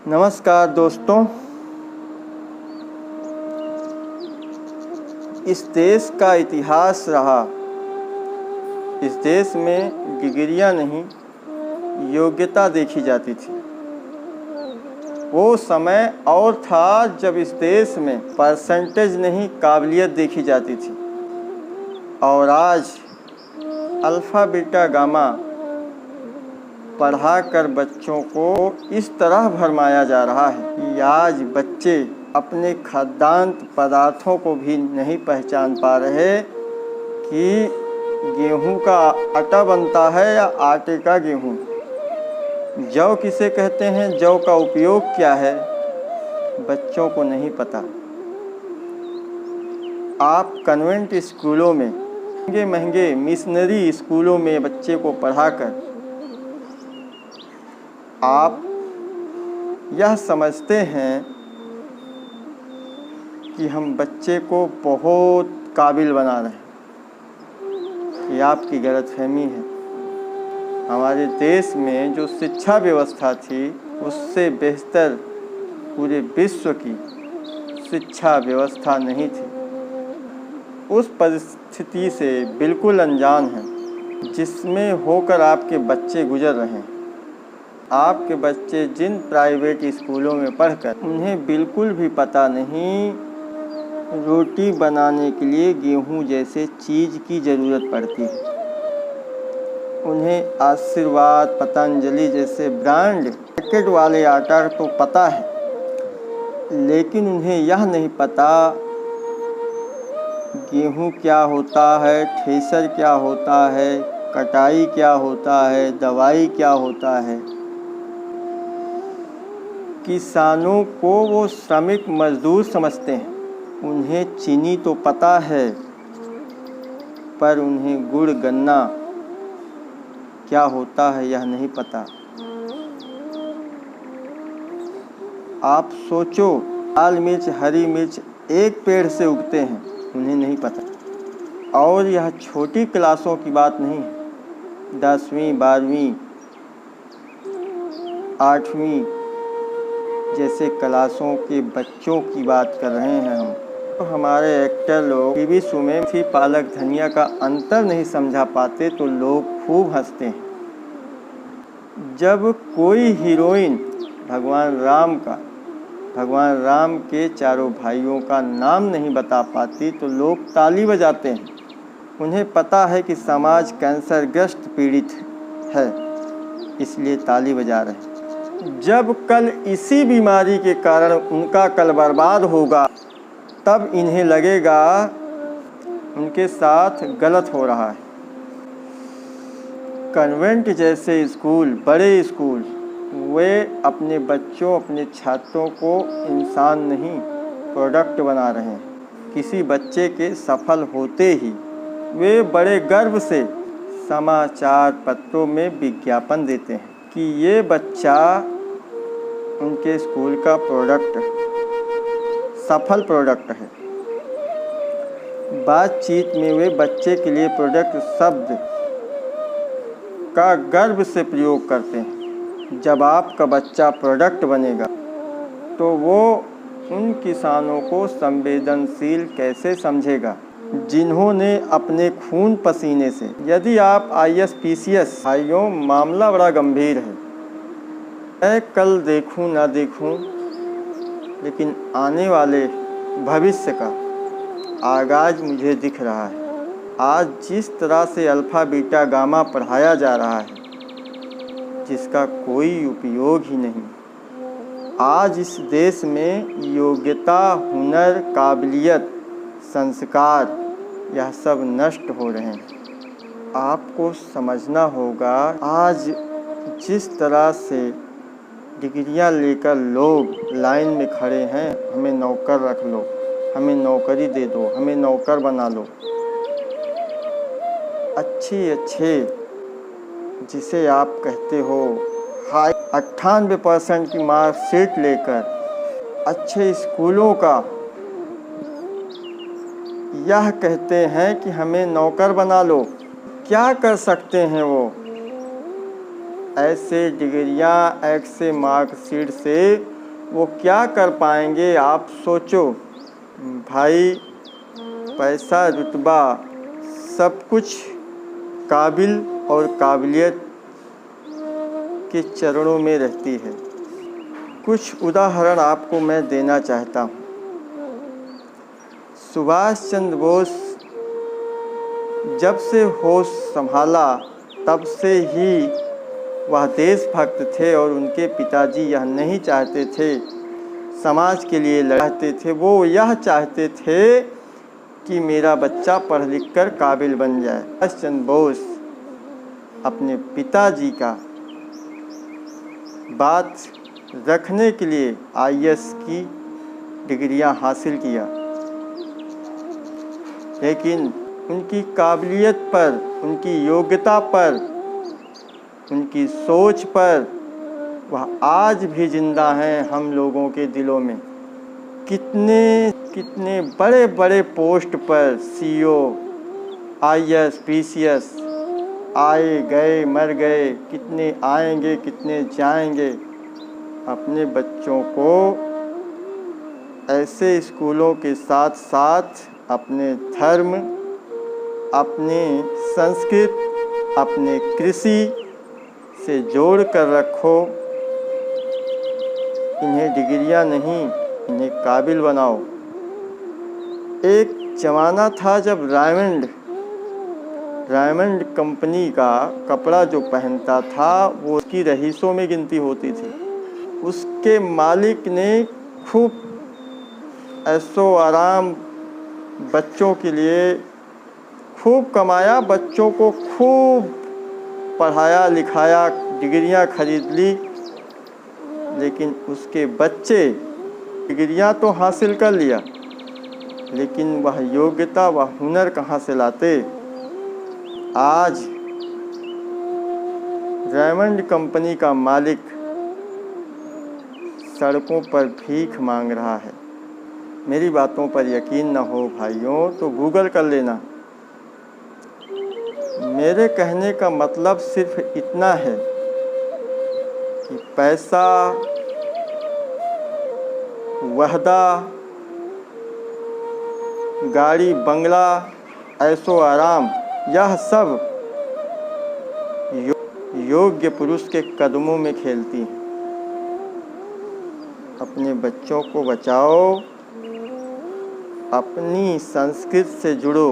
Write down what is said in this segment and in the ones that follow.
नमस्कार दोस्तों। इस देश का इतिहास रहा, इस देश में डिग्रियां नहीं योग्यता देखी जाती थी। वो समय और था जब इस देश में परसेंटेज नहीं काबिलियत देखी जाती थी। और आज अल्फ़ा बीटा गामा पढ़ाकर बच्चों को इस तरह भरमाया जा रहा है कि आज बच्चे अपने खाद्यान्न पदार्थों को भी नहीं पहचान पा रहे कि गेहूं का आटा बनता है या आटे का गेहूं। जौ किसे कहते हैं, जौ का उपयोग क्या है, बच्चों को नहीं पता। आप कन्वेंट स्कूलों में, महंगे महंगे मिशनरी स्कूलों में बच्चे को पढ़ाकर आप यह समझते हैं कि हम बच्चे को बहुत काबिल बना रहे हैं। ये आपकी गलतफहमी है। हमारे देश में जो शिक्षा व्यवस्था थी उससे बेहतर पूरे विश्व की शिक्षा व्यवस्था नहीं थी। उस परिस्थिति से बिल्कुल अनजान हैं जिसमें होकर आपके बच्चे गुजर रहे हैं। आपके बच्चे जिन प्राइवेट स्कूलों में पढ़कर उन्हें बिल्कुल भी पता नहीं रोटी बनाने के लिए गेहूं जैसे चीज़ की ज़रूरत पड़ती है। उन्हें आशीर्वाद, पतंजलि जैसे ब्रांड पैकेट वाले आटा तो पता है, लेकिन उन्हें यह नहीं पता गेहूं क्या होता है, थ्रेशर क्या होता है, कटाई क्या होता है, दवाई क्या होता है। किसानों को वो श्रमिक मजदूर समझते हैं। उन्हें चीनी तो पता है, पर उन्हें गुड़ गन्ना क्या होता है यह नहीं पता। आप सोचो, लाल मिर्च हरी मिर्च एक पेड़ से उगते हैं, उन्हें नहीं पता। और यह छोटी क्लासों की बात नहीं है, 10वीं 12वीं 8वीं जैसे क्लासों के बच्चों की बात कर रहे हैं हम। तो हमारे एक्टर लोग टीवी शो में थी पालक धनिया का अंतर नहीं समझा पाते तो लोग खूब हंसते हैं। जब कोई हीरोइन भगवान राम के चारों भाइयों का नाम नहीं बता पाती तो लोग ताली बजाते हैं। उन्हें पता है कि समाज कैंसरग्रस्त पीड़ित है, इसलिए ताली बजा रहे हैं। जब कल इसी बीमारी के कारण उनका कल बर्बाद होगा तब इन्हें लगेगा उनके साथ गलत हो रहा है। कन्वेंट जैसे स्कूल, बड़े स्कूल, वे अपने बच्चों, अपने छात्रों को इंसान नहीं प्रोडक्ट बना रहे हैं। किसी बच्चे के सफल होते ही वे बड़े गर्व से समाचार पत्रों में विज्ञापन देते हैं कि ये बच्चा उनके स्कूल का प्रोडक्ट, सफल प्रोडक्ट है। बातचीत में वे बच्चे के लिए प्रोडक्ट शब्द का गर्व से प्रयोग करते हैं। जब आपका बच्चा प्रोडक्ट बनेगा तो वो उन किसानों को संवेदनशील कैसे समझेगा जिन्होंने अपने खून पसीने से, यदि आप IAS PCS भाइयों, मामला बड़ा गंभीर है। मैं कल देखूं ना देखूं, लेकिन आने वाले भविष्य का आगाज़ मुझे दिख रहा है। आज जिस तरह से अल्फ़ा बीटा गामा पढ़ाया जा रहा है जिसका कोई उपयोग ही नहीं। आज इस देश में योग्यता, हुनर, काबिलियत, संस्कार यह सब नष्ट हो रहे हैं। आपको समझना होगा, आज जिस तरह से डिग्रियां लेकर लोग लाइन में खड़े हैं, हमें नौकर रख लो, हमें नौकरी दे दो, हमें नौकर बना लो। अच्छे जिसे आप कहते हो हाई 98% की मार्कशीट लेकर अच्छे स्कूलों का यह कहते हैं कि हमें नौकर बना लो। क्या कर सकते हैं वो? ऐसे डिग्रियां, ऐसे मार्कशीट से वो क्या कर पाएंगे आप सोचो। भाई पैसा रुतबा सब कुछ काबिल और काबिलियत के चरणों में रहती है। कुछ उदाहरण आपको मैं देना चाहता हूँ। सुभाष चंद्र बोस जब से होश संभाला तब से ही वह देशभक्त थे और उनके पिताजी यह नहीं चाहते थे समाज के लिए लड़ते थे। वो यह चाहते थे कि मेरा बच्चा पढ़ लिख कर काबिल बन जाए। सुभाष चंद्र बोस अपने पिताजी का बात रखने के लिए आईएएस की डिग्रियां हासिल किया, लेकिन उनकी काबिलियत पर, उनकी योग्यता पर, उनकी सोच पर वह आज भी जिंदा हैं हम लोगों के दिलों में। कितने कितने बड़े बड़े पोस्ट पर सीईओ, आईएएस, पीसीएस आए गए मर गए, कितने आएंगे कितने जाएंगे। अपने बच्चों को ऐसे स्कूलों के साथ साथ अपने धर्म, अपने संस्कृत, अपने कृषि से जोड़ कर रखो। इन्हें डिग्रियां नहीं, इन्हें काबिल बनाओ। एक ज़माना था जब रायमंड कंपनी का कपड़ा जो पहनता था वो उसकी रईसों में गिनती होती थी। उसके मालिक ने खूब ऐशो आराम बच्चों के लिए खूब कमाया, बच्चों को खूब पढ़ाया लिखाया, डिग्रियां खरीद ली, लेकिन उसके बच्चे डिग्रियां तो हासिल कर लिया, लेकिन वह योग्यता, वह हुनर कहाँ से लाते। आज रायमंड कंपनी का मालिक सड़कों पर भीख मांग रहा है। मेरी बातों पर यकीन न हो भाइयों तो गूगल कर लेना। मेरे कहने का मतलब सिर्फ इतना है कि पैसा, वहदा, गाड़ी बंगला, ऐशो आराम, यह सब योग्य पुरुष के कदमों में खेलती हैं। अपने बच्चों को बचाओ, अपनी संस्कृति से जुड़ो,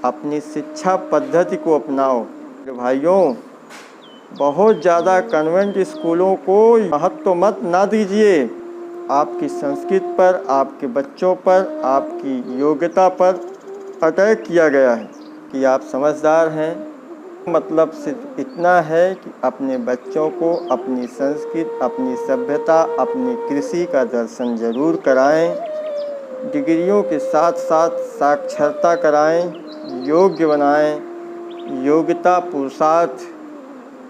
अपनी शिक्षा पद्धति को अपनाओ। भाइयों, बहुत ज़्यादा कन्वेंट स्कूलों को महत्व मत ना दीजिए। आपकी संस्कृति पर, आपके बच्चों पर, आपकी योग्यता पर अटैक किया गया है कि आप समझदार हैं। मतलब सिर्फ इतना है कि अपने बच्चों को अपनी संस्कृति, अपनी सभ्यता, अपनी कृषि का दर्शन ज़रूर कराएं। डिग्रियों के साथ साथ साक्षरता कराएं, योग्य बनाएं। योग्यता पुरुषार्थ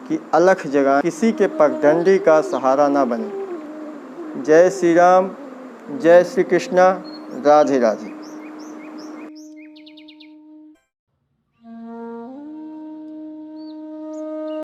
की अलख जगह, किसी के पगडंडी का सहारा ना बने। जय श्री राम, जय श्री कृष्णा, राधे राधे।